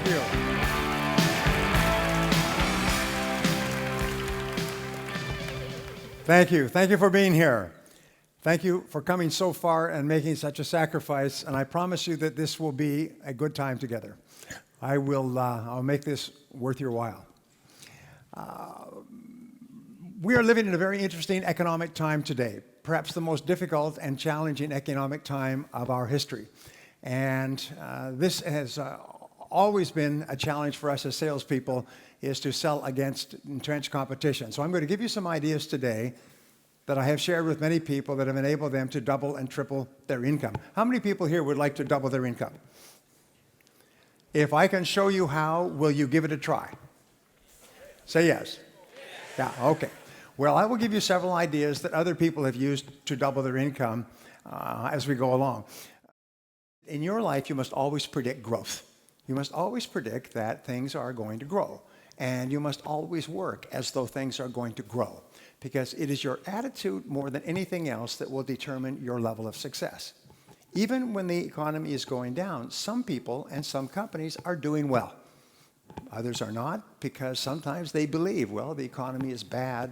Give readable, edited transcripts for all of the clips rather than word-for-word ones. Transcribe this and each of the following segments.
Thank you. Thank you. Thank you for being here. Thank you for coming so far and making such a sacrifice. And I promise you that this will be a good time together. I'll make this worth your while. We are living in a very interesting economic time today, perhaps the most difficult and challenging economic time of our history. And this has always been a challenge for us as salespeople, is to sell against entrenched competition. So I'm going to give you some ideas today that I have shared with many people that have enabled them to double and triple their income. How many people here would like to double their income? If I can show you how, will you give it a try? Say yes. Yeah, okay. Well, I will give you several ideas that other people have used to double their income as we go along. In your life, you must always predict growth. You must always predict that things are going to grow. And you must always work as though things are going to grow, because it is your attitude more than anything else that will determine your level of success. Even when the economy is going down, some people and some companies are doing well. Others are not, because sometimes they believe, well, the economy is bad,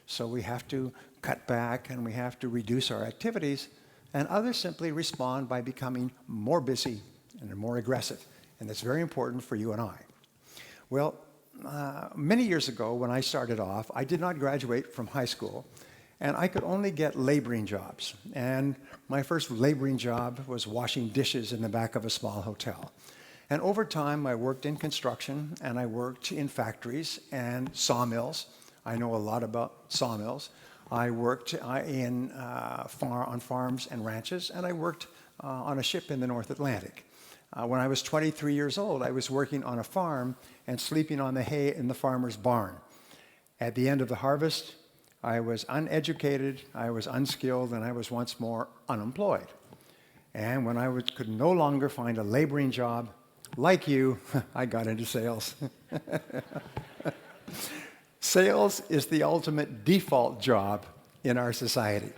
so we have to cut back and we have to reduce our activities. And others simply respond by becoming more busy and more aggressive. And that's very important for you and I. Well, many years ago when I started off, I did not graduate from high school, and I could only get laboring jobs. And my first laboring job was washing dishes in the back of a small hotel. And over time, I worked in construction, and I worked in factories and sawmills. I know a lot about sawmills. I worked on farms and ranches, and I worked on a ship in the North Atlantic. When I was 23 years old, I was working on a farm and sleeping on the hay in the farmer's barn. At the end of the harvest, I was uneducated, I was unskilled, and I was once more unemployed. And when I could no longer find a laboring job, like you, I got into sales. Sales is the ultimate default job in our society.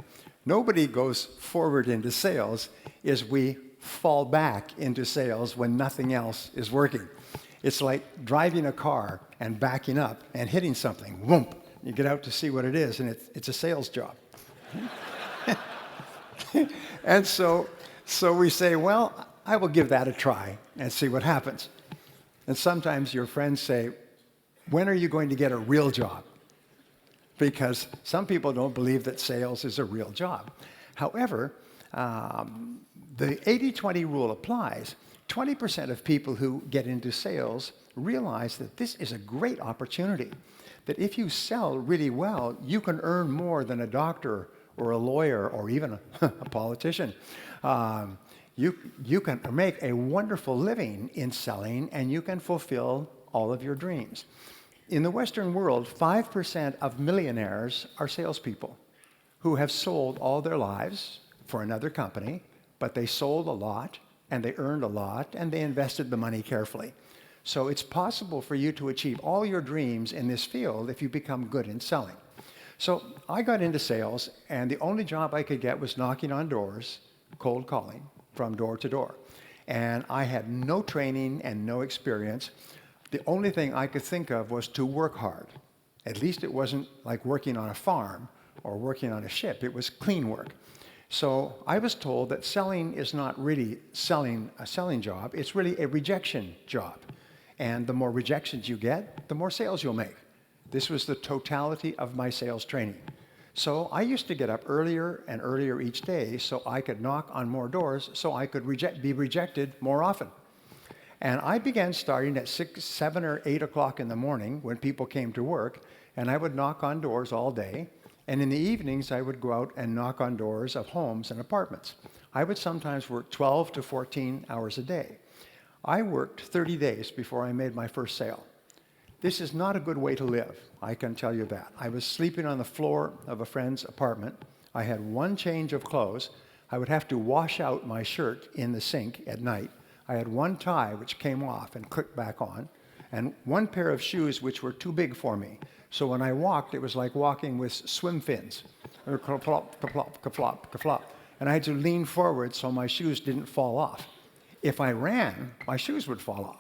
Nobody goes forward into sales, as we fall back into sales when nothing else is working. It's like driving a car and backing up and hitting something. Whoomp! You get out to see what it is, and it's a sales job. And so we say, well, I will give that a try and see what happens. And sometimes your friends say, when are you going to get a real job? Because some people don't believe that sales is a real job. However, the 80-20 rule applies. 20% of people who get into sales realize that this is a great opportunity, that if you sell really well, you can earn more than a doctor or a lawyer or even a politician. You can make a wonderful living in selling, and you can fulfill all of your dreams. In the Western world, 5% of millionaires are salespeople who have sold all their lives for another company, but they sold a lot, and they earned a lot, and they invested the money carefully. So it's possible for you to achieve all your dreams in this field if you become good in selling. So I got into sales, and the only job I could get was knocking on doors, cold calling from door to door. And I had no training and no experience. The only thing I could think of was to work hard. At least it wasn't like working on a farm or working on a ship. It was clean work. So I was told that selling is not really a selling job. It's really a rejection job. And the more rejections you get, the more sales you'll make. This was the totality of my sales training. So I used to get up earlier and earlier each day so I could knock on more doors so I could be rejected more often. And I began starting at 6, 7, or 8 o'clock in the morning when people came to work, and I would knock on doors all day. And in the evenings, I would go out and knock on doors of homes and apartments. I would sometimes work 12 to 14 hours a day. I worked 30 days before I made my first sale. This is not a good way to live, I can tell you that. I was sleeping on the floor of a friend's apartment. I had one change of clothes. I would have to wash out my shirt in the sink at night. I had one tie which came off and clicked back on, and one pair of shoes which were too big for me. So when I walked, it was like walking with swim fins. Ka-plop, ka-plop, ka-flop, ka-flop. And I had to lean forward so my shoes didn't fall off. If I ran, my shoes would fall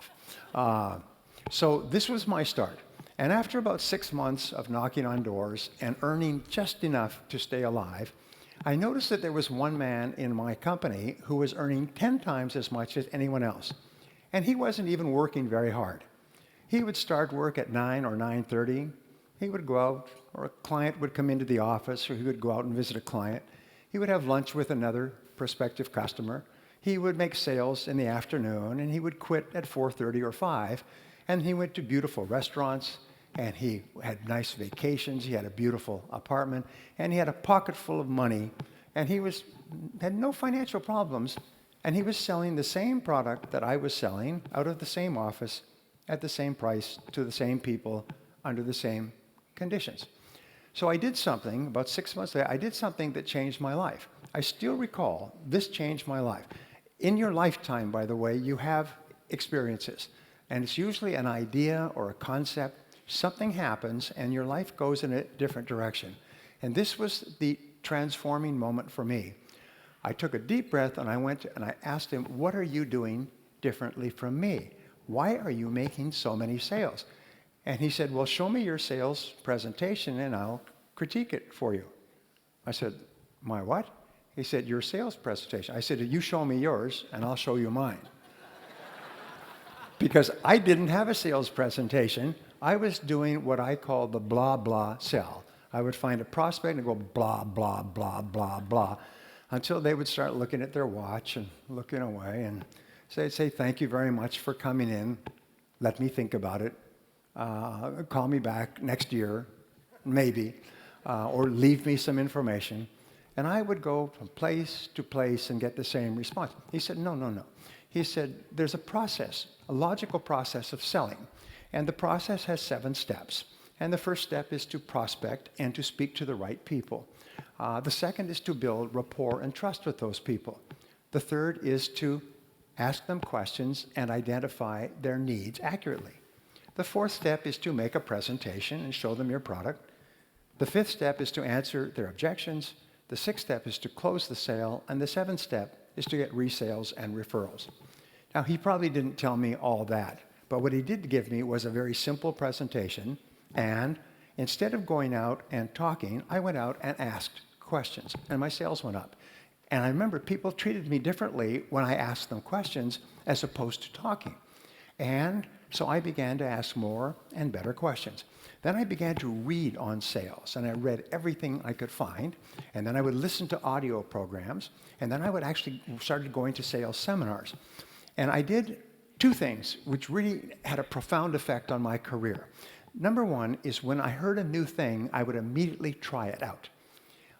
off. So this was my start. And after about 6 months of knocking on doors and earning just enough to stay alive, I noticed that there was one man in my company who was earning 10 times as much as anyone else. And he wasn't even working very hard. He would start work at 9 or 9:30. He would go out, or a client would come into the office, or he would go out and visit a client. He would have lunch with another prospective customer. He would make sales in the afternoon, and he would quit at 4:30 or 5. And he went to beautiful restaurants, and he had nice vacations. He had a beautiful apartment, and he had a pocket full of money, and he had no financial problems, and he was selling the same product that I was selling out of the same office at the same price to the same people under the same conditions. So I did something, about 6 months later, I did something that changed my life. I still recall this changed my life. In your lifetime, by the way, you have experiences, and it's usually an idea or a concept. Something happens and your life goes in a different direction. And this was the transforming moment for me. I took a deep breath and I asked him, what are you doing differently from me? Why are you making so many sales? And he said, well, show me your sales presentation and I'll critique it for you. I said, my what? He said, your sales presentation. I said, you show me yours and I'll show you mine. Because I didn't have a sales presentation. I was doing what I call the blah, blah sell. I would find a prospect and go blah, blah, blah, blah, blah, until they would start looking at their watch and looking away, and say, thank you very much for coming in. Let me think about it. Call me back next year, maybe, or leave me some information. And I would go from place to place and get the same response. He said, no. He said, there's a process, a logical process of selling. And the process has 7 steps. And the first step is to prospect and to speak to the right people. The second is to build rapport and trust with those people. The third is to ask them questions and identify their needs accurately. The fourth step is to make a presentation and show them your product. The fifth step is to answer their objections. The sixth step is to close the sale. And the seventh step is to get resales and referrals. Now, he probably didn't tell me all that, but what he did give me was a very simple presentation. And instead of going out and talking, I went out and asked questions, and my sales went up. And I remember people treated me differently when I asked them questions as opposed to talking. And so I began to ask more and better questions. Then I began to read on sales, and I read everything I could find. And then I would listen to audio programs, and then I would actually started going to sales seminars. And I did 2 things which really had a profound effect on my career. Number one is when I heard a new thing, I would immediately try it out.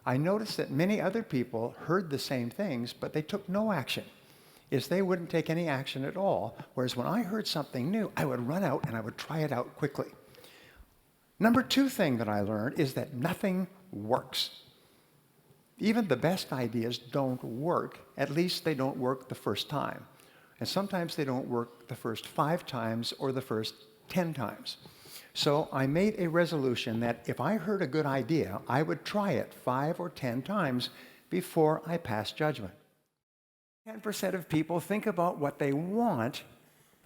I noticed that many other people heard the same things, but they took no action. They wouldn't take any action at all, whereas when I heard something new, I would run out and I would try it out quickly. Number 2 thing that I learned is that nothing works. Even the best ideas don't work. At least they don't work the first time. And sometimes they don't work the first 5 times or the first 10 times. So I made a resolution that if I heard a good idea, I would try it 5 or 10 times before I passed judgment. 10% of people think about what they want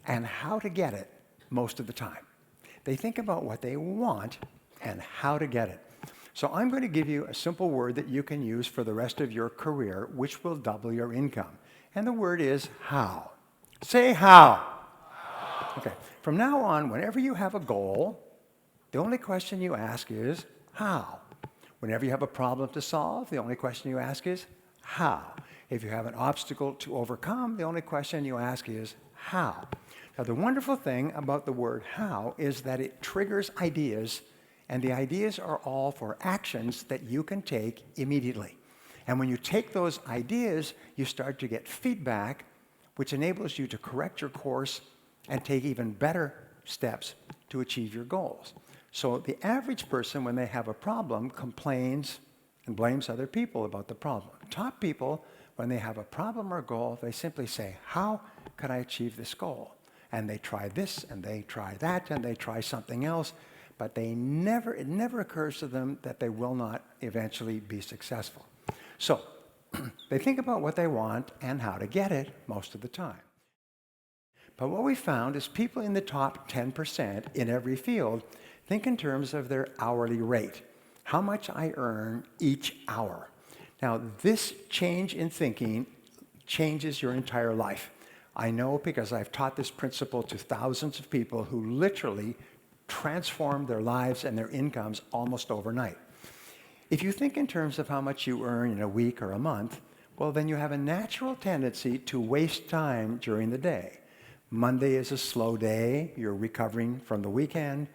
and how to get it most of the time. They think about what they want and how to get it. So I'm going to give you a simple word that you can use for the rest of your career, which will double your income. And the word is how. Say how. Okay. From now on, whenever you have a goal, the only question you ask is how. Whenever you have a problem to solve, the only question you ask is how. If you have an obstacle to overcome, the only question you ask is how. Now, the wonderful thing about the word how is that it triggers ideas, and the ideas are all for actions that you can take immediately. And when you take those ideas, you start to get feedback, which enables you to correct your course and take even better steps to achieve your goals. So the average person, when they have a problem, complains and blames other people about the problem. Top people, when they have a problem or goal, they simply say, how can I achieve this goal? And they try this, and they try that, and they try something else, but it never occurs to them that they will not eventually be successful. So they think about what they want and how to get it most of the time. But what we found is people in the top 10% in every field think in terms of their hourly rate, how much I earn each hour. Now, this change in thinking changes your entire life. I know because I've taught this principle to thousands of people who literally transformed their lives and their incomes almost overnight. If you think in terms of how much you earn in a week or a month, well, then you have a natural tendency to waste time during the day. Monday is a slow day. You're recovering from the weekend.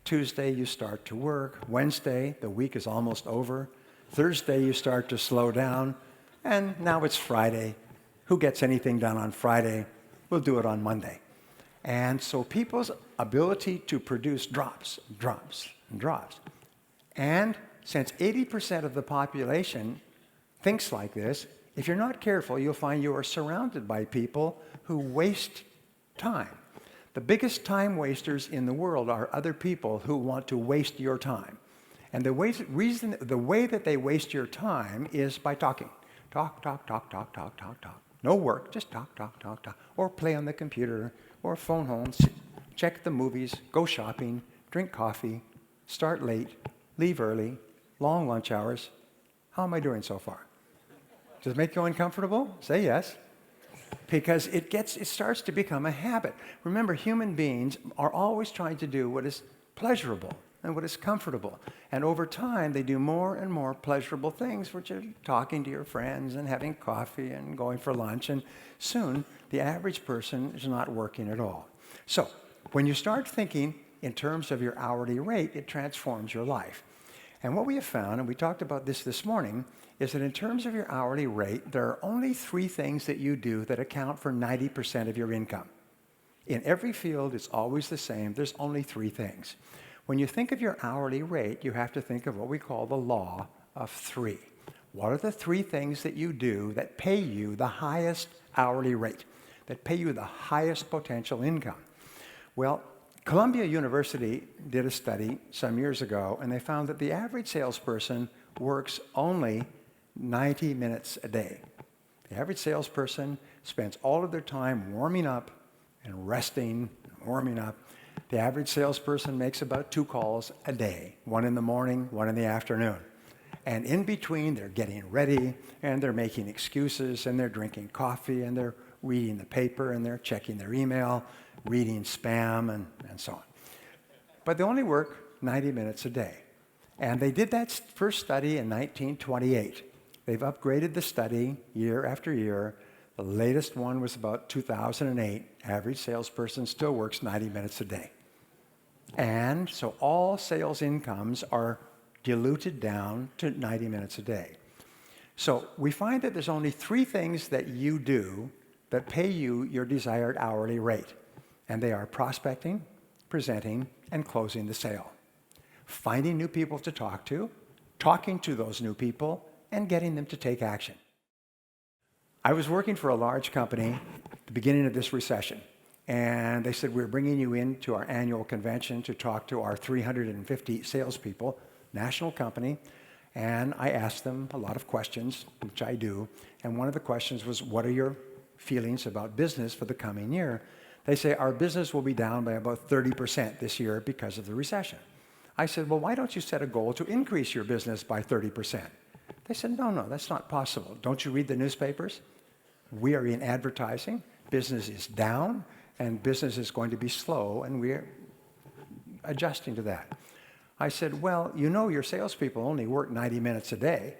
Tuesday, you start to work. Wednesday, the week is almost over. Thursday, you start to slow down. And now it's Friday. Who gets anything done on Friday? We'll do it on Monday. And so people's ability to produce drops. And since 80% of the population thinks like this, if you're not careful, you'll find you are surrounded by people who waste time. The biggest time wasters in the world are other people who want to waste your time. And the way that they waste your time is by talking. Talk. No work, just talk. Or play on the computer, or phone home, check the movies, go shopping, drink coffee, start late, leave early, long lunch hours. How am I doing so far? Does it make you uncomfortable? Say yes. Because it starts to become a habit. Remember, human beings are always trying to do what is pleasurable and what is comfortable. And over time, they do more and more pleasurable things, which are talking to your friends and having coffee and going for lunch. And soon, the average person is not working at all. So when you start thinking in terms of your hourly rate, it transforms your life. And what we have found, and we talked about this morning, is that in terms of your hourly rate, there are only 3 things that you do that account for 90% of your income. In every field, it's always the same. There's only 3 things. When you think of your hourly rate, you have to think of what we call the law of 3. What are the 3 things that you do that pay you the highest hourly rate, that pay you the highest potential income? Well, Columbia University did a study some years ago, and they found that the average salesperson works only 90 minutes a day. The average salesperson spends all of their time warming up and resting, warming up. The average salesperson makes about 2 calls a day, 1 in the morning, 1 in the afternoon. And in between, they're getting ready, and they're making excuses, and they're drinking coffee, and they're reading the paper, and they're checking their email, reading spam, and so on. But they only work 90 minutes a day. And they did that first study in 1928. They've upgraded the study year after year. The latest one was about 2008. Average salesperson still works 90 minutes a day. And so all sales incomes are diluted down to 90 minutes a day. So we find that there's only 3 things that you do that pay you your desired hourly rate. And they are prospecting, presenting, and closing the sale. Finding new people to talk to, talking to those new people, and getting them to take action. I was working for a large company at the beginning of this recession, and they said, we're bringing you into our annual convention to talk to our 350 salespeople, national company, and I asked them a lot of questions, which I do, and one of the questions was, what are your feelings about business for the coming year? They say, our business will be down by about 30% this year because of the recession. I said, well, why don't you set a goal to increase your business by 30%? They said, no, that's not possible. Don't you read the newspapers? We are in advertising. Business is down, and business is going to be slow, and we're adjusting to that. I said, well, you know your salespeople only work 90 minutes a day.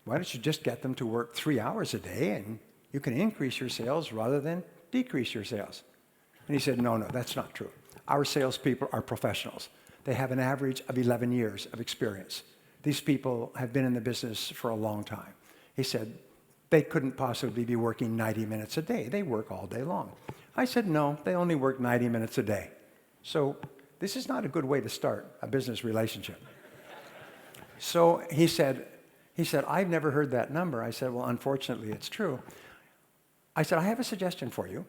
Why don't you just get them to work 3 hours a day, and you can increase your sales rather than decrease your sales? And he said, no, that's not true. Our salespeople are professionals. They have an average of 11 years of experience. These people have been in the business for a long time. He said, they couldn't possibly be working 90 minutes a day. They work all day long. I said, no, they only work 90 minutes a day. So this is not a good way to start a business relationship. So he said, I've never heard that number. I said, well, unfortunately, it's true. I said, I have a suggestion for you.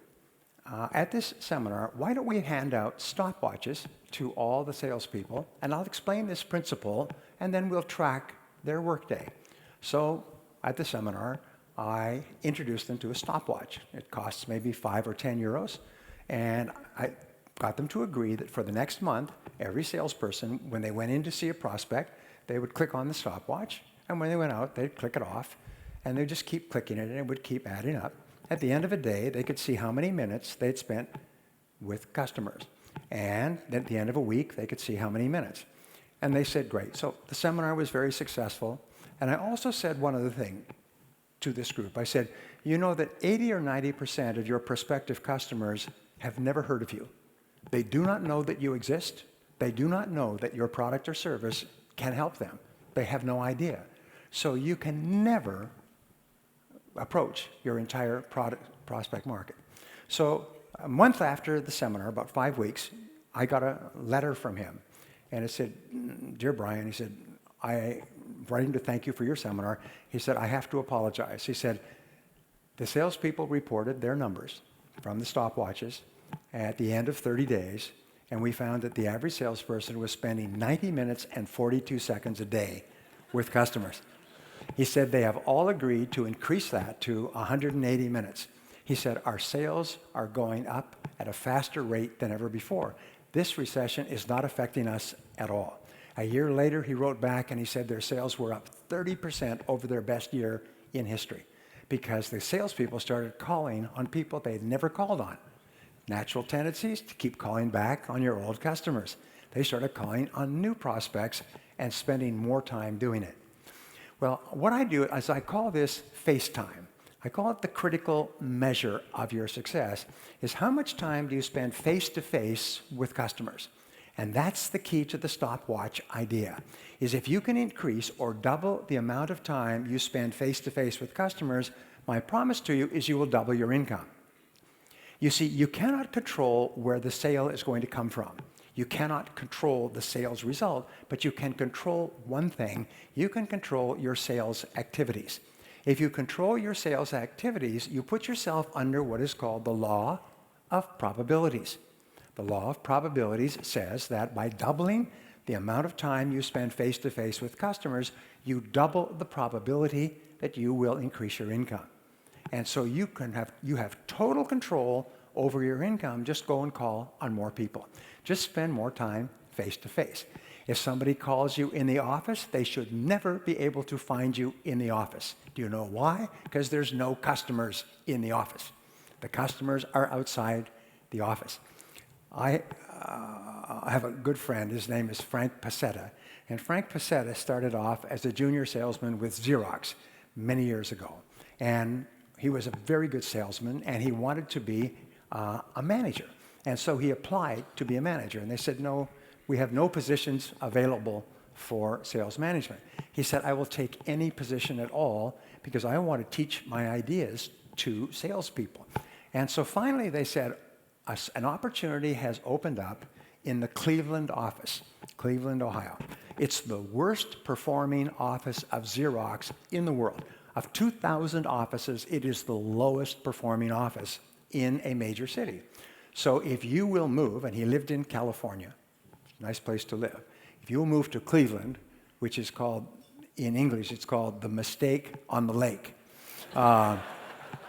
At this seminar, why don't we hand out stopwatches to all the salespeople, and I'll explain this principle, and then we'll track their workday. So at the seminar, I introduced them to a stopwatch. It costs maybe 5 or 10 euros. And I got them to agree that for the next month, every salesperson, when they went in to see a prospect, they would click on the stopwatch, and when they went out, they'd click it off, and they'd just keep clicking it, and it would keep adding up. At the end of a day, they could see how many minutes they'd spent with customers. And at the end of a week, they could see how many minutes. And they said, great. So the seminar was very successful. And I also said one other thing to this group. I said, you know that 80 or 90% of your prospective customers have never heard of you. They do not know that you exist. They do not know that your product or service can help them. They have no idea. So you can never approach your entire prospect market. So a month after the seminar, about 5 weeks, I got a letter from him. And it said, dear Brian, he said, I'm writing to thank you for your seminar. He said, I have to apologize. He said, the salespeople reported their numbers from the stopwatches at the end of 30 days, and we found that the average salesperson was spending 90 minutes and 42 seconds a day with customers. He said they have all agreed to increase that to 180 minutes. He said, our sales are going up at a faster rate than ever before. This recession is not affecting us at all. A year later, he wrote back and he said their sales were up 30% over their best year in history because the salespeople started calling on people they'd never called on. Natural tendencies to keep calling back on your old customers. They started calling on new prospects and spending more time doing it. Well, what I do is I call this face time. I call it the critical measure of your success, is how much time do you spend face-to-face with customers? And that's the key to the stopwatch idea, is if you can increase or double the amount of time you spend face-to-face with customers, my promise to you is you will double your income. You see, you cannot control where the sale is going to come from. You cannot control the sales result, but you can control one thing. You can control your sales activities. If you control your sales activities, you put yourself under what is called the law of probabilities. The law of probabilities says that by doubling the amount of time you spend face-to-face with customers, you double the probability that you will increase your income. And so you have total control over your income. Just go and call on more people. Just spend more time face-to-face. If somebody calls you in the office, they should never be able to find you in the office. Do you know why? Because there's no customers in the office. The customers are outside the office. I have a good friend. His name is Frank Pasetta. And Frank Pasetta started off as a junior salesman with Xerox many years ago. And he was a very good salesman, and he wanted to be a manager. And so he applied to be a manager. And they said, no, we have no positions available for sales management. He said, I will take any position at all because I want to teach my ideas to salespeople. And so finally they said, an opportunity has opened up in the Cleveland office, Cleveland, Ohio. It's the worst performing office of Xerox in the world. Of 2,000 offices, it is the lowest performing office in a major city. So if you will move, and he lived in California, nice place to live. If you'll move to Cleveland, which is called, in English, it's called the Mistake on the Lake.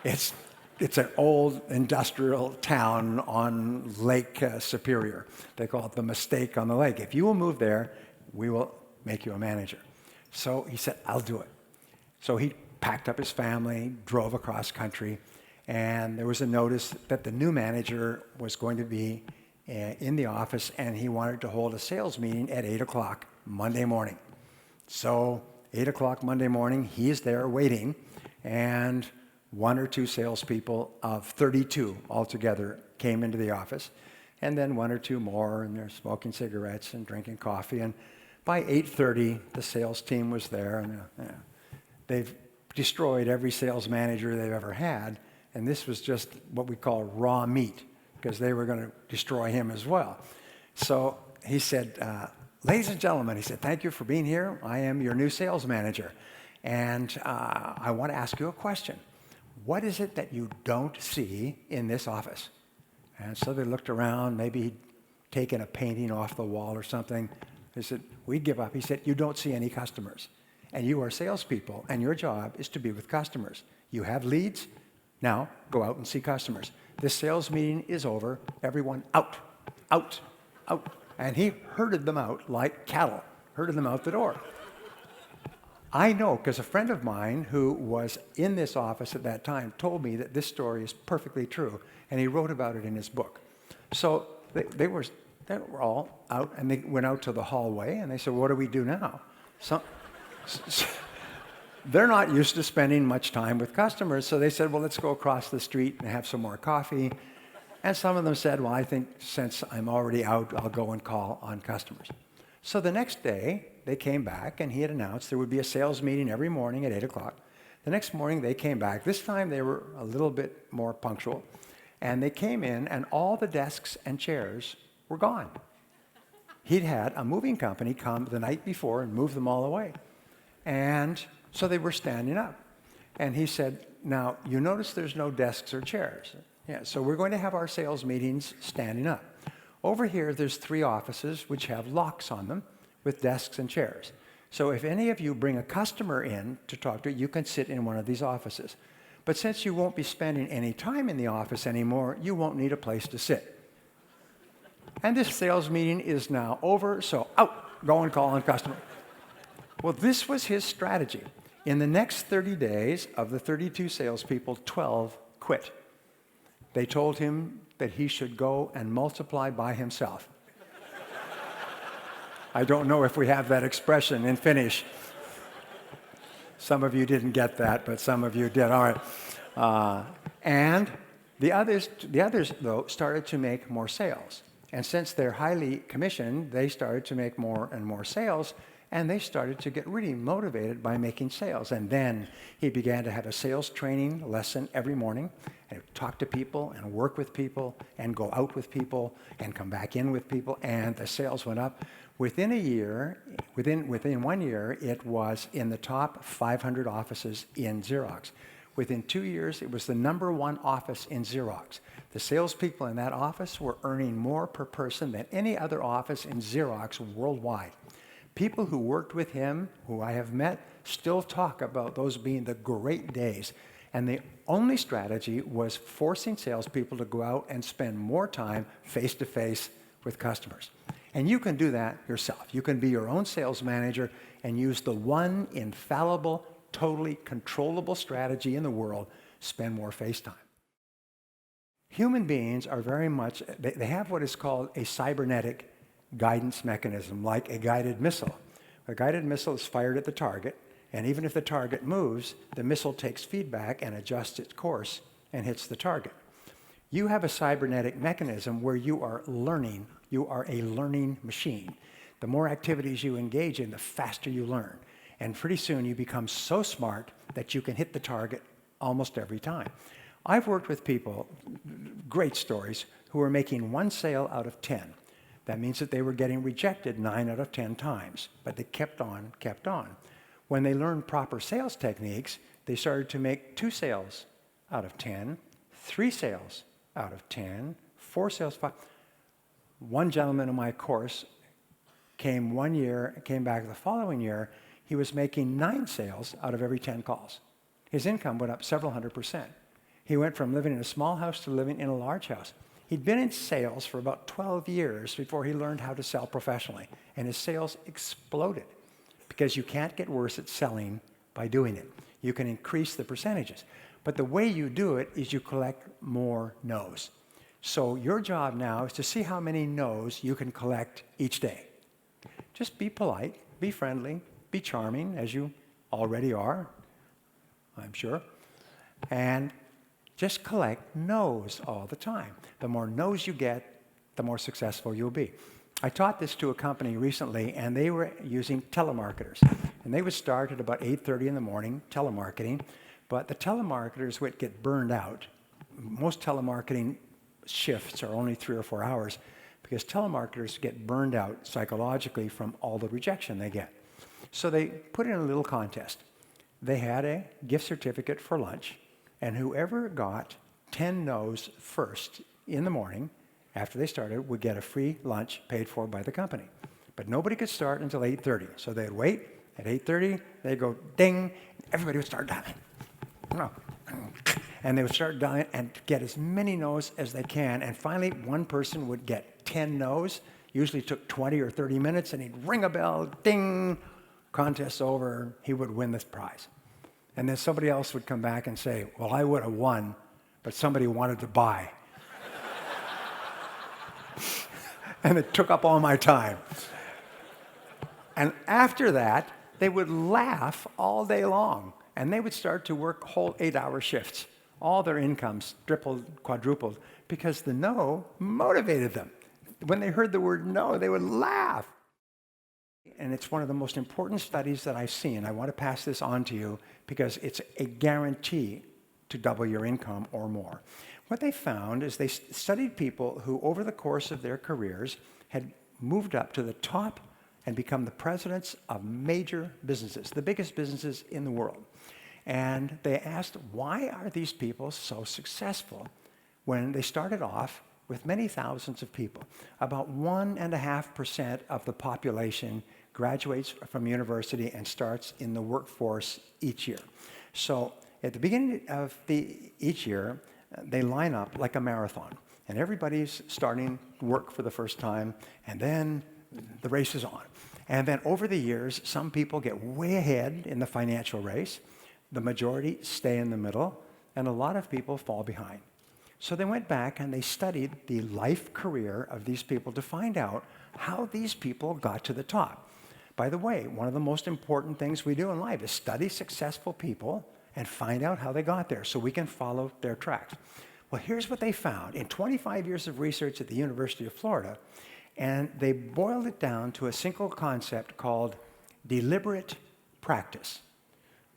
It's an old industrial town on Lake Superior. They call it the Mistake on the Lake. If you will move there, we will make you a manager. So he said, I'll do it. So he packed up his family, drove across country, and there was a notice that the new manager was going to be in the office, and he wanted to hold a sales meeting at 8 o'clock Monday morning. So 8 o'clock Monday morning, he's there waiting, and one or two salespeople of 32 altogether came into the office, and then one or two more, and they're smoking cigarettes and drinking coffee. And by 8:30, the sales team was there, and they've destroyed every sales manager they've ever had, and this was just what we call raw meat, because they were going to destroy him as well. So he said, ladies and gentlemen, he said, thank you for being here. I am your new sales manager, and I want to ask you a question. What is it that you don't see in this office? And so they looked around, maybe he'd taken a painting off the wall or something. They said, we'd give up. He said, you don't see any customers. And you are salespeople, and your job is to be with customers. You have leads. Now, go out and see customers. This sales meeting is over. Everyone out, out, out. And he herded them out like cattle, herded them out the door. I know because a friend of mine who was in this office at that time told me that this story is perfectly true, and he wrote about it in his book. So they were all out, and they went out to the hallway, and they said, what do we do now? They're not used to spending much time with customers, so they said, well, let's go across the street and have some more coffee. And some of them said, well, I think since I'm already out, I'll go and call on customers. So the next day, they came back, and he had announced there would be a sales meeting every morning at 8 o'clock. The next morning, they came back. This time, they were a little bit more punctual. And they came in, and all the desks and chairs were gone. He'd had a moving company come the night before and move them all away. And so they were standing up. And he said, now, you notice there's no desks or chairs. Yeah, so we're going to have our sales meetings standing up. Over here, there's 3 offices which have locks on them with desks and chairs. So if any of you bring a customer in to talk to, you can sit in one of these offices. But since you won't be spending any time in the office anymore, you won't need a place to sit. And this sales meeting is now over, so out, go and call on customer. Well, this was his strategy. In the next 30 days, of the 32 salespeople, 12 quit. They told him that he should go and multiply by himself. I don't know if we have that expression in Finnish. Some of you didn't get that, but some of you did. All right. And the others, though, started to make more sales. And since they're highly commissioned, they started to make more and more sales, and they started to get really motivated by making sales. And then he began to have a sales training lesson every morning, and talk to people and work with people and go out with people and come back in with people, and the sales went up. Within a year, within 1 year, it was in the top 500 offices in Xerox. Within 2 years, it was the #1 office in Xerox. The salespeople in that office were earning more per person than any other office in Xerox worldwide. People who worked with him, who I have met, still talk about those being the great days. And the only strategy was forcing salespeople to go out and spend more time face-to-face with customers. And you can do that yourself. You can be your own sales manager and use the one infallible, totally controllable strategy in the world: spend more face time. Human beings are very much, they have what is called a cybernetic guidance mechanism, like a guided missile. A guided missile is fired at the target, and even if the target moves, the missile takes feedback and adjusts its course and hits the target. You have a cybernetic mechanism where you are learning. You are a learning machine. The more activities you engage in, the faster you learn. And pretty soon you become so smart that you can hit the target almost every time. I've worked with people, great stories, who were making 1 sale out of 10. That means that they were getting rejected 9 out of 10 times, but they kept on, kept on. When they learned proper sales techniques, they started to make 2 sales out of 10, 3 sales out of 10, 4 sales, 5. One gentleman in my course came back the following year. He was making 9 sales out of every 10 calls. His income went up several hundred%. He went from living in a small house to living in a large house. He'd been in sales for about 12 years before he learned how to sell professionally, and his sales exploded because you can't get worse at selling by doing it. You can increase the percentages, but the way you do it is you collect more no's. So your job now is to see how many no's you can collect each day. Just be polite, be friendly, be charming, as you already are, I'm sure, and just collect no's all the time. The more no's you get, the more successful you'll be. I taught this to a company recently, and they were using telemarketers. And they would start at about 8:30 in the morning, telemarketing, but the telemarketers would get burned out. Most telemarketing shifts are only 3 or 4 hours because telemarketers get burned out psychologically from all the rejection they get. So they put in a little contest. They had a gift certificate for lunch, and whoever got 10 no's first in the morning after they started would get a free lunch paid for by the company. But nobody could start until 8:30. So they'd wait. At 8:30, they'd go ding, everybody would start diving. And they would start dying and get as many no's as they can. And finally, one person would get 10 no's. Usually took 20 or 30 minutes, and he'd ring a bell, ding, contest over, he would win this prize. And then somebody else would come back and say, well, I would have won, but somebody wanted to buy. And it took up all my time. And after that, they would laugh all day long, and they would start to work whole 8-hour shifts. All their incomes tripled, quadrupled, because the no motivated them. When they heard the word no, they would laugh. And it's one of the most important studies that I've seen. I want to pass this on to you because it's a guarantee to double your income or more. What they found is they studied people who, over the course of their careers, had moved up to the top and become the presidents of major businesses, the biggest businesses in the world. And they asked, why are these people so successful when they started off with many thousands of people? About 1.5% of the population graduates from university and starts in the workforce each year. So at the beginning of each year, they line up like a marathon, and everybody's starting work for the first time, and then the race is on. And then over the years, some people get way ahead in the financial race, the majority stay in the middle, and a lot of people fall behind. So they went back and they studied the life career of these people to find out how these people got to the top. By the way, one of the most important things we do in life is study successful people and find out how they got there so we can follow their tracks. Well, here's what they found in 25 years of research at the University of Florida, and they boiled it down to a single concept called deliberate practice,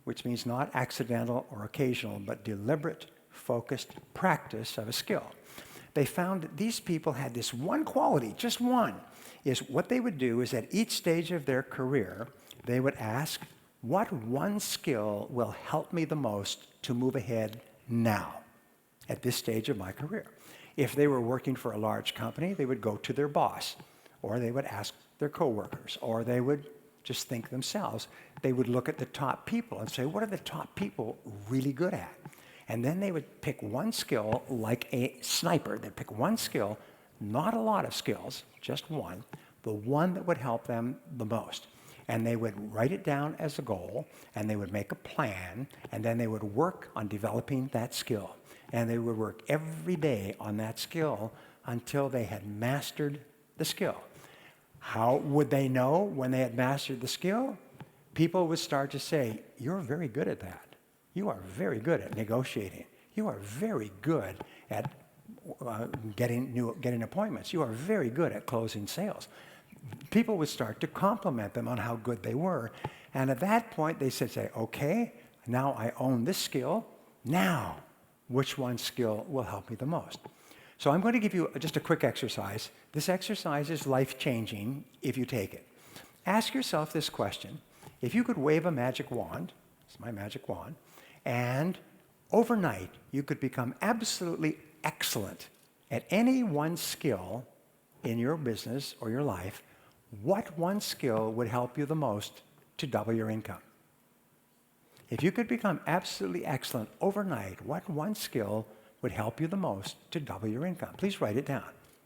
which means not accidental or occasional, but deliberate, focused practice of a skill. They found that these people had this one quality, just one, is what they would do is at each stage of their career, they would ask, what one skill will help me the most to move ahead now at this stage of my career? If they were working for a large company, they would go to their boss, or they would ask their coworkers, or they would just think themselves. They would look at the top people and say, what are the top people really good at? And then they would pick one skill like a sniper. They'd pick one skill, not a lot of skills, just one, the one that would help them the most. And they would write it down as a goal, and they would make a plan, and then they would work on developing that skill. And they would work every day on that skill until they had mastered the skill. How would they know when they had mastered the skill? People would start to say, you're very good at that. You are very good at negotiating. You are very good at getting appointments. You are very good at closing sales. People would start to compliment them on how good they were. And at that point, they said, okay, now I own this skill. Now, which one skill will help me the most? So I'm going to give you just a quick exercise. This exercise is life-changing if you take it. Ask yourself this question. If you could wave a magic wand, it's my magic wand, and overnight you could become absolutely excellent at any one skill in your business or your life, what one skill would help you the most to double your income? If you could become absolutely excellent overnight, what one skill would help you the most to double your income? Please write it down.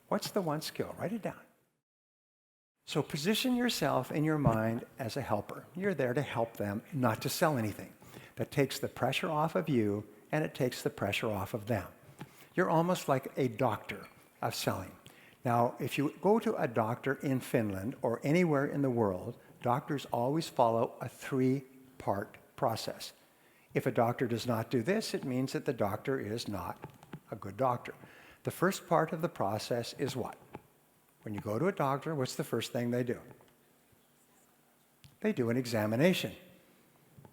What's the one skill? Write it down. So position yourself in your mind as a helper. You're there to help them, not to sell anything. That takes the pressure off of you, and it takes the pressure off of them. You're almost like a doctor of selling. Now, if you go to a doctor in Finland or anywhere in the world, doctors always follow a 3-part process. If a doctor does not do this, it means that the doctor is not a good doctor. The first part of the process is what? When you go to a doctor, what's the first thing they do? They do an examination.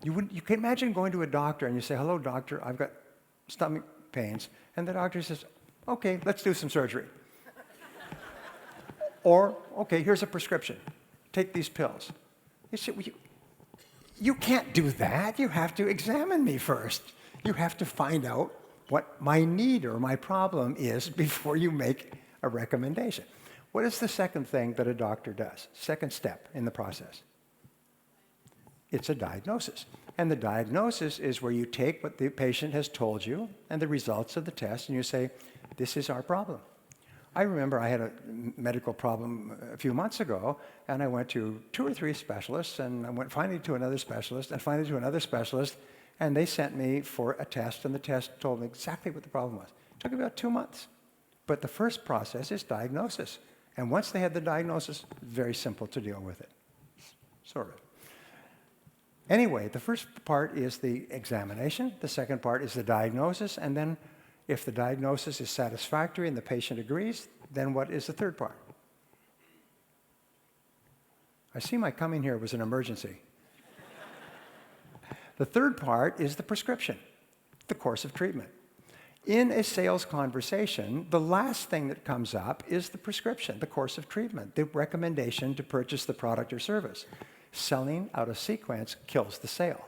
You can imagine going to a doctor and you say, hello, doctor, I've got stomach pains. And the doctor says, okay, let's do some surgery. Or, okay, here's a prescription. Take these pills. You say, well, you can't do that. You have to examine me first. You have to find out what my need or my problem is before you make a recommendation. What is the second thing that a doctor does? Second step in the process. It's a diagnosis. And the diagnosis is where you take what the patient has told you and the results of the test, and you say, this is our problem. I remember I had a medical problem a few months ago, and I went to 2 or 3 specialists, and I went finally to another specialist, and finally to another specialist, and they sent me for a test, and the test told me exactly what the problem was. It took about 2 months. But the first process is diagnosis. And once they had the diagnosis, very simple to deal with it, sort of. Anyway, the first part is the examination. The second part is the diagnosis. And then if the diagnosis is satisfactory and the patient agrees, then what is the third part? I see my coming here was an emergency. The third part is the prescription, the course of treatment. In a sales conversation, the last thing that comes up is the prescription, the course of treatment, the recommendation to purchase the product or service. Selling out of sequence kills the sale.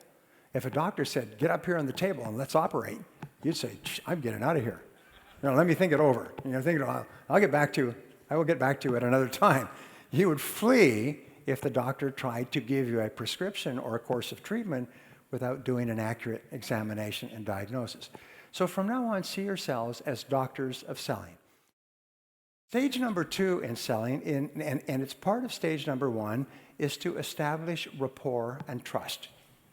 If a doctor said, get up here on the table and let's operate, you'd say, I'm getting out of here. Let me think it over. I will get back to you at another time. You would flee if the doctor tried to give you a prescription or a course of treatment without doing an accurate examination and diagnosis. So from now on, see yourselves as doctors of selling. Stage number 2 in selling, and it's part of stage number 1, is to establish rapport and trust,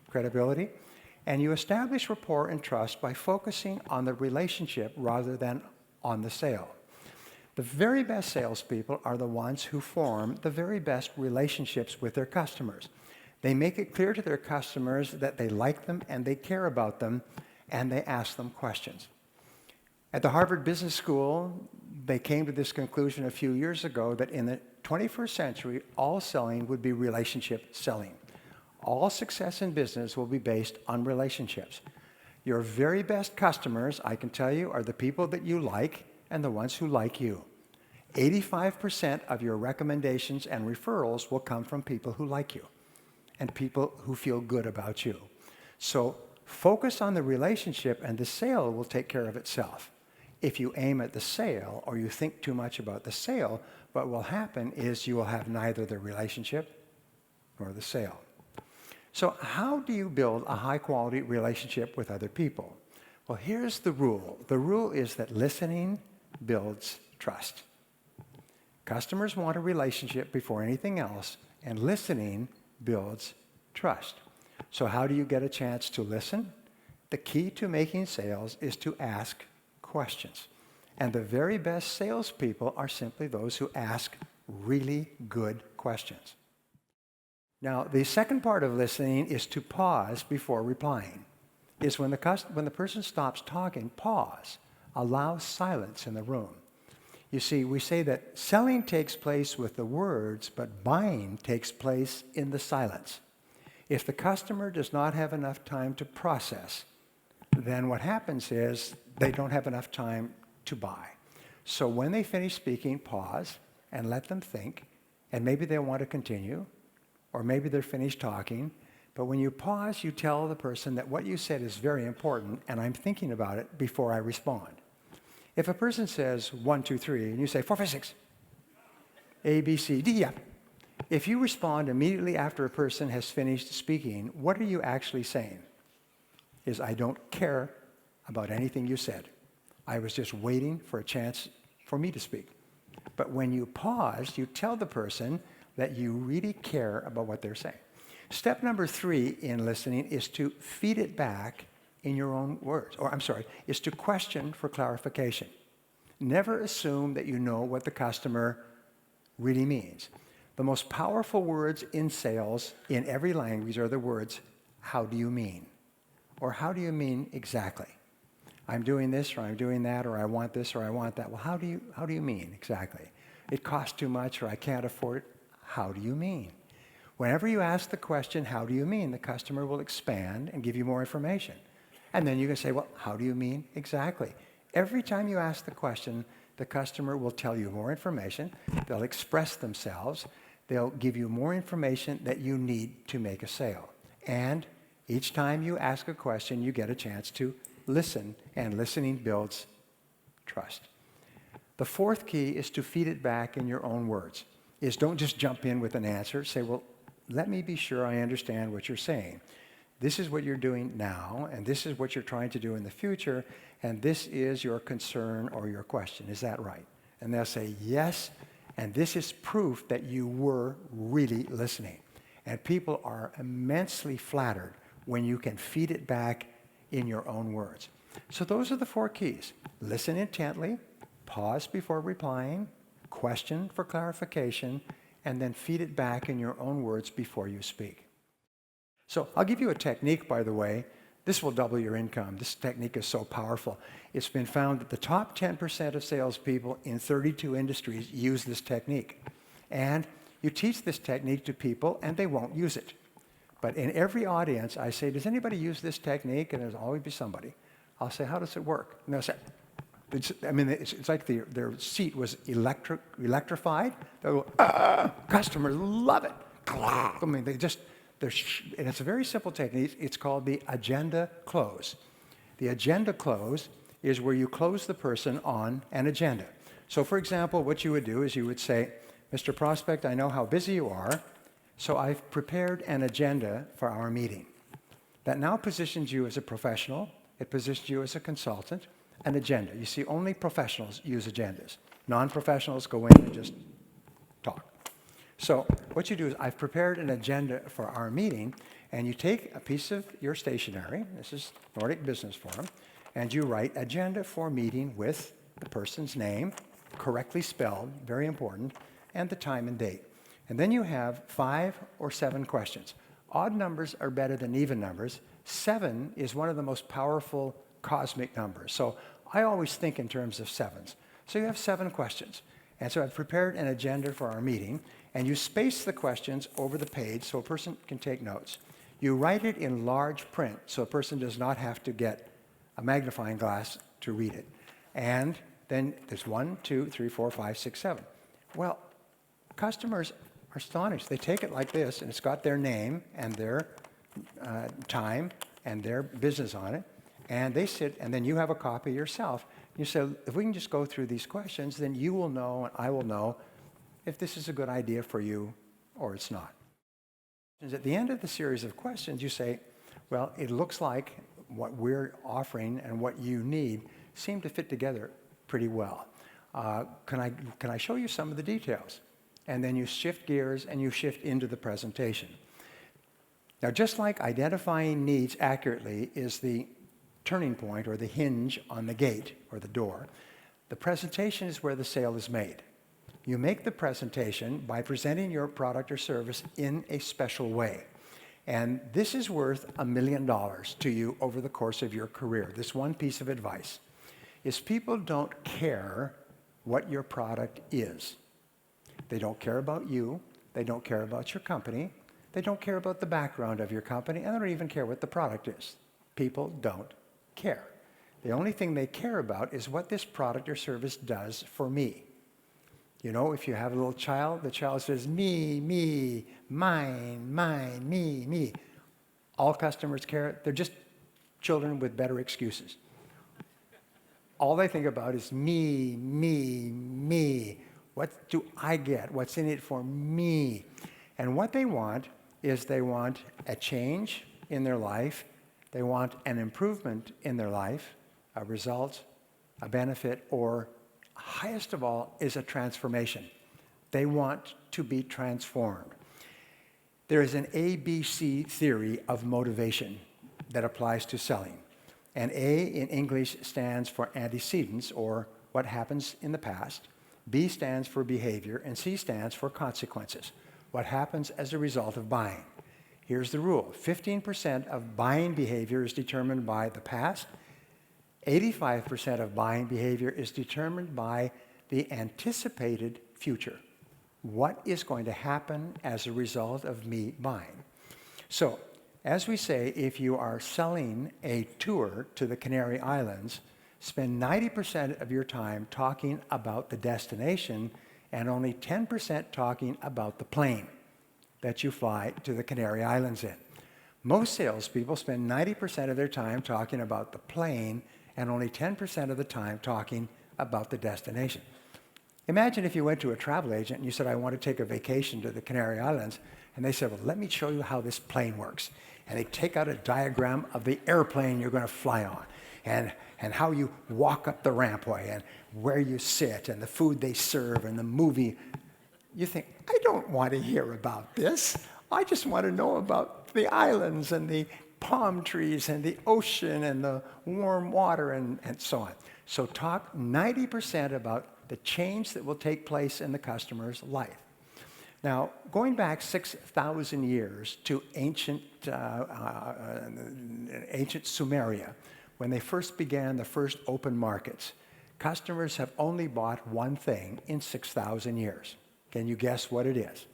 credibility. And you establish rapport and trust by focusing on the relationship rather than on the sale. The very best salespeople are the ones who form the very best relationships with their customers. They make it clear to their customers that they like them and they care about them, and they ask them questions. At the Harvard Business School, they came to this conclusion a few years ago that in the 21st century, all selling would be relationship selling. All success in business will be based on relationships. Your very best customers, I can tell you, are the people that you like and the ones who like you. 85% of your recommendations and referrals will come from people who like you and people who feel good about you. So focus on the relationship and the sale will take care of itself. If you aim at the sale or you think too much about the sale, what will happen is you will have neither the relationship nor the sale. So how do you build a high-quality relationship with other people? Well, here's the rule. The rule is that listening builds trust. Customers want a relationship before anything else, and listening builds trust. So how do you get a chance to listen? The key to making sales is to ask questions. And the very best salespeople are simply those who ask really good questions. Now, the second part of listening is to pause before replying. Is when the person stops talking, pause. Allow silence in the room. You see, we say that selling takes place with the words, but buying takes place in the silence. If the customer does not have enough time to process, then what happens is they don't have enough time to buy. So when they finish speaking, pause and let them think, and maybe they want to continue, or maybe they're finished talking. But when you pause, you tell the person that what you said is very important, and I'm thinking about it before I respond. If a person says 1, 2, 3, and you say 4, 5, 6, A, B, C, D, F. If you respond immediately after a person has finished speaking, what are you actually saying? Is I don't care about anything you said. I was just waiting for a chance for me to speak. But when you pause, you tell the person that you really care about what they're saying. Step number 3 in listening is to feed it back in your own words, is to question for clarification. Never assume that you know what the customer really means. The most powerful words in sales in every language are the words, how do you mean? Or how do you mean exactly? I'm doing this, or I'm doing that, or I want this, or I want that. Well, how do you mean exactly? It costs too much, or I can't afford it. How do you mean? Whenever you ask the question, how do you mean, the customer will expand and give you more information. And then you can say, well, how do you mean exactly? Every time you ask the question, the customer will tell you more information. They'll express themselves. They'll give you more information that you need to make a sale. And each time you ask a question, you get a chance to listen, and listening builds trust. The fourth key is to feed it back in your own words. Is don't just jump in with an answer. Say, well, let me be sure I understand what you're saying. This is what you're doing now, and this is what you're trying to do in the future, and this is your concern or your question. Is that right? And they'll say, yes, and this is proof that you were really listening. And people are immensely flattered when you can feed it back in your own words. So those are the 4 keys. Listen intently, pause before replying, question for clarification, and then feed it back in your own words before you speak. So I'll give you a technique, by the way. This will double your income. This technique is so powerful. It's been found that the top 10% of salespeople in 32 industries use this technique. And you teach this technique to people, and they won't use it. But in every audience, I say, does anybody use this technique? And there's always be somebody. I'll say, how does it work? And they'll say, it's like their seat was electrified. They'll go, customers love it. I mean, and it's a very simple technique. It's called the agenda close. The agenda close is where you close the person on an agenda. So for example, what you would do is you would say, Mr. Prospect, I know how busy you are, so I've prepared an agenda for our meeting. That now positions you as a professional. It positions you as a consultant. An agenda. You see, only professionals use agendas. Non-professionals go in and just talk. So what you do is, I've prepared an agenda for our meeting, and you take a piece of your stationery, this is Nordic Business Forum, and you write agenda for meeting with the person's name, correctly spelled, very important, and the time and date. And then you have 5 or 7 questions. Odd numbers are better than even numbers. 7 is one of the most powerful cosmic numbers. So I always think in terms of 7s. So you have 7 questions. And so I've prepared an agenda for our meeting, and you space the questions over the page so a person can take notes. You write it in large print so a person does not have to get a magnifying glass to read it. And then there's 1, 2, 3, 4, 5, 6, 7. Well, customers are astonished. They take it like this, and it's got their name and their time and their business on it. And they sit, and then you have a copy yourself. You say, if we can just go through these questions, then you will know and I will know if this is a good idea for you or it's not. And at the end of the series of questions, you say, well, it looks like what we're offering and what you need seem to fit together pretty well. Can I show you some of the details? And then you shift gears and you shift into the presentation. Now, just like identifying needs accurately is the turning point or the hinge on the gate or the door, the presentation is where the sale is made. You make the presentation by presenting your product or service in a special way. And this is worth $1 million to you over the course of your career. This one piece of advice is people don't care what your product is. They don't care about you. They don't care about your company. They don't care about the background of your company, and they don't even care what the product is. People don't care. The only thing they care about is what this product or service does for me. You know, if you have a little child, the child says, me, mine, me. All customers care. They're just children with better excuses. All they think about is me. What do I get? What's in it for me? And what they want is they want a change in their life. They want an improvement in their life, a result, a benefit, or highest of all is a transformation. They want to be transformed. There is an ABC theory of motivation that applies to selling. And A in English stands for antecedents, or what happens in the past. B stands for behavior, and C stands for consequences, what happens as a result of buying. Here's the rule. 15% of buying behavior is determined by the past. 85% of buying behavior is determined by the anticipated future. What is going to happen as a result of me buying? So, as we say, if you are selling a tour to the Canary Islands, spend 90% of your time talking about the destination and only 10% talking about the plane that you fly to the Canary Islands in. Most salespeople spend 90% of their time talking about the plane and only 10% of the time talking about the destination. Imagine if you went to a travel agent and you said, I want to take a vacation to the Canary Islands. And they said, well, let me show you how this plane works. And they take out a diagram of the airplane you're going to fly on and how you walk up the rampway and where you sit and the food they serve and the movie. You think, I don't want to hear about this. I just want to know about the islands and the palm trees and the ocean and the warm water and so on. So talk 90% about the change that will take place in the customer's life. Now, going back 6,000 years to ancient Sumeria, when they first began the first open markets, customers have only bought one thing in 6,000 years. Can you guess what it is?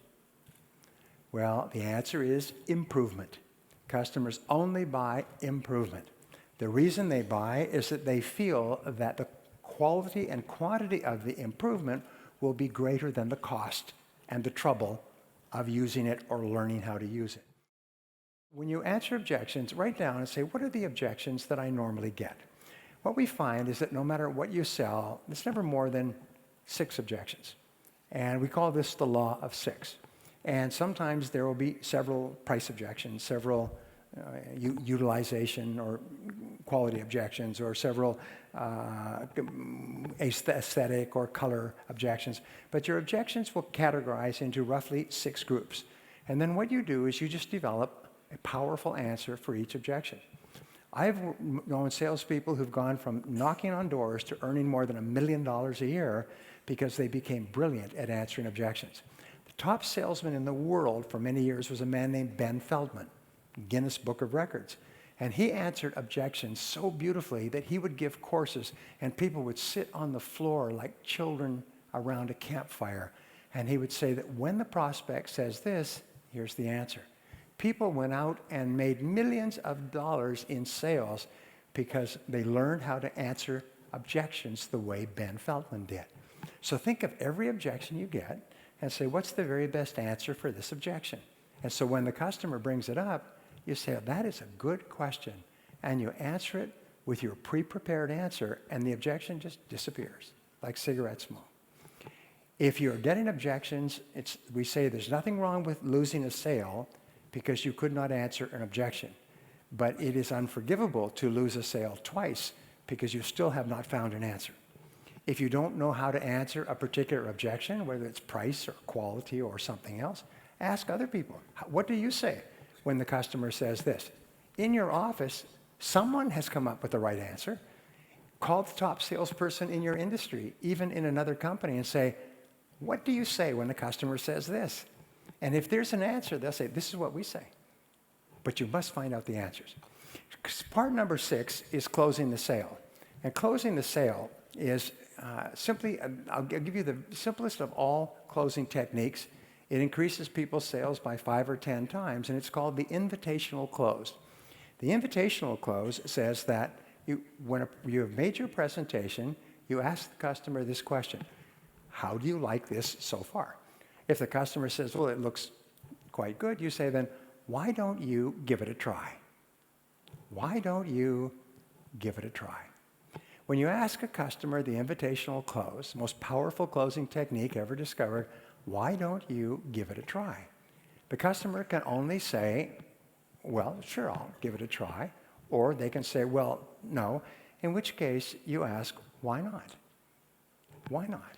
Well, the answer is improvement. Customers only buy improvement. The reason they buy is that they feel that the quality and quantity of the improvement will be greater than the cost and the trouble of using it or learning how to use it. When you answer objections, write down and say, what are the objections that I normally get? What we find is that no matter what you sell, there's never more than 6 objections. And we call this the law of 6. And sometimes there will be several price objections, several utilization or quality objections, or several aesthetic or color objections. But your objections will categorize into roughly 6 groups. And then what you do is you just develop a powerful answer for each objection. I've known salespeople who've gone from knocking on doors to earning more than $1 million a year because they became brilliant at answering objections. The top salesman in the world for many years was a man named Ben Feldman, Guinness Book of Records. And he answered objections so beautifully that he would give courses and people would sit on the floor like children around a campfire. And he would say that when the prospect says this, here's the answer. People went out and made millions of dollars in sales because they learned how to answer objections the way Ben Feldman did. So think of every objection you get and say, what's the very best answer for this objection? And so when the customer brings it up, you say, oh, that is a good question. And you answer it with your pre-prepared answer, and the objection just disappears, like cigarette smoke. If you're getting objections, we say there's nothing wrong with losing a sale because you could not answer an objection. But it is unforgivable to lose a sale twice because you still have not found an answer. If you don't know how to answer a particular objection, whether it's price or quality or something else, ask other people. What do you say when the customer says this? In your office, someone has come up with the right answer. Call the top salesperson in your industry, even in another company, and say, what do you say when the customer says this? And if there's an answer, they'll say, this is what we say. But you must find out the answers. Part number 6 is closing the sale. And closing the sale is simply, I'll give you the simplest of all closing techniques. It increases people's sales by 5 or 10 times, and it's called the invitational close. The invitational close says that when you have made your presentation, you ask the customer this question: how do you like this so far? If the customer says, well, it looks quite good, you say then, why don't you give it a try? Why don't you give it a try? When you ask a customer the invitational close, most powerful closing technique ever discovered, why don't you give it a try? The customer can only say, well, sure, I'll give it a try. Or they can say, well, no, in which case you ask, why not? Why not?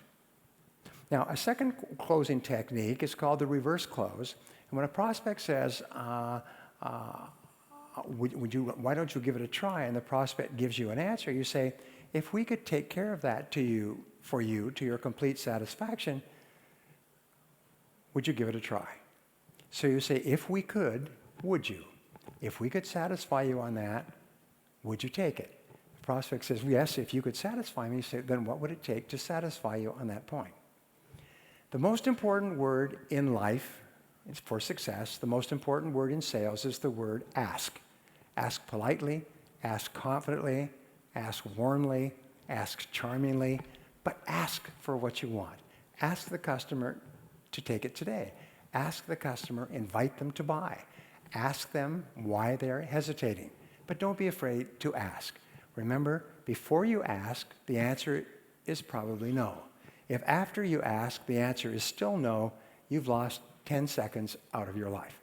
Now, a second closing technique is called the reverse close. And when a prospect says, why don't you give it a try, and the prospect gives you an answer, you say, if we could take care of that for you to your complete satisfaction, would you give it a try? So you say, if we could, would you? If we could satisfy you on that, would you take it? The prospect says, yes, if you could satisfy me. You say, then what would it take to satisfy you on that point? The most important word in life for success, the most important word in sales is the word ask. Ask politely, ask confidently, ask warmly, ask charmingly, but ask for what you want. Ask the customer to take it today. Ask the customer, invite them to buy. Ask them why they're hesitating. But don't be afraid to ask. Remember, before you ask, the answer is probably no. If after you ask, the answer is still no, you've lost 10 seconds out of your life.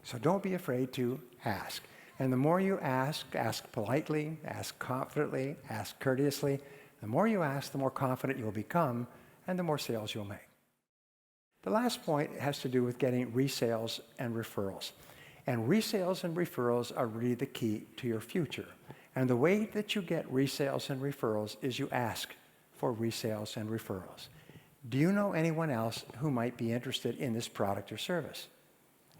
So don't be afraid to ask. And the more you ask politely, ask confidently, ask courteously. The more you ask, the more confident you'll become, and the more sales you'll make. The last point has to do with getting resales and referrals. And resales and referrals are really the key to your future. And the way that you get resales and referrals is you ask for resales and referrals. Do you know anyone else who might be interested in this product or service?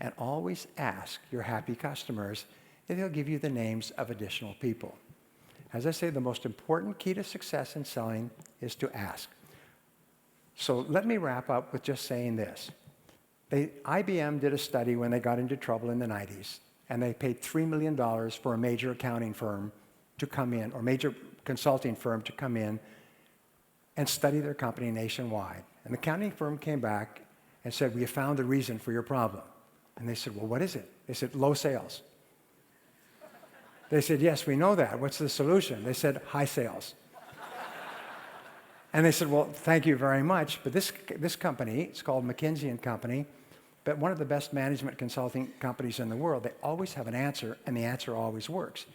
And always ask your happy customers if they'll give you the names of additional people. As I say, the most important key to success in selling is to ask. So let me wrap up with just saying this. IBM did a study when they got into trouble in the 90s, and they paid $3 million for a major accounting firm to come in, or major consulting firm to come in and study their company nationwide. And the accounting firm came back and said, "We have found the reason for your problem." And they said, "Well, what is it?" They said, "Low sales." They said, "Yes, we know that. What's the solution?" They said, "High sales." And they said, "Well, thank you very much, but this company, it's called McKinsey & Company, but one of the best management consulting companies in the world, they always have an answer, and the answer always works."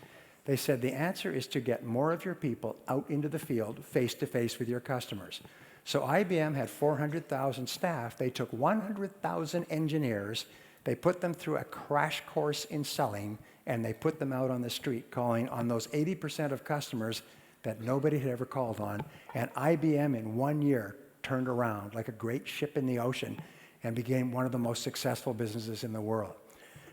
They said, "The answer is to get more of your people out into the field, face-to-face with your customers." So IBM had 400,000 staff. They took 100,000 engineers, they put them through a crash course in selling, and they put them out on the street calling on those 80% of customers that nobody had ever called on. And IBM in 1 year turned around like a great ship in the ocean and became one of the most successful businesses in the world.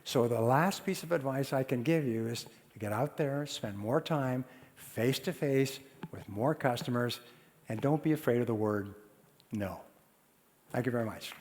So the last piece of advice I can give you is to get out there, spend more time face-to-face with more customers, and don't be afraid of the word no. Thank you very much.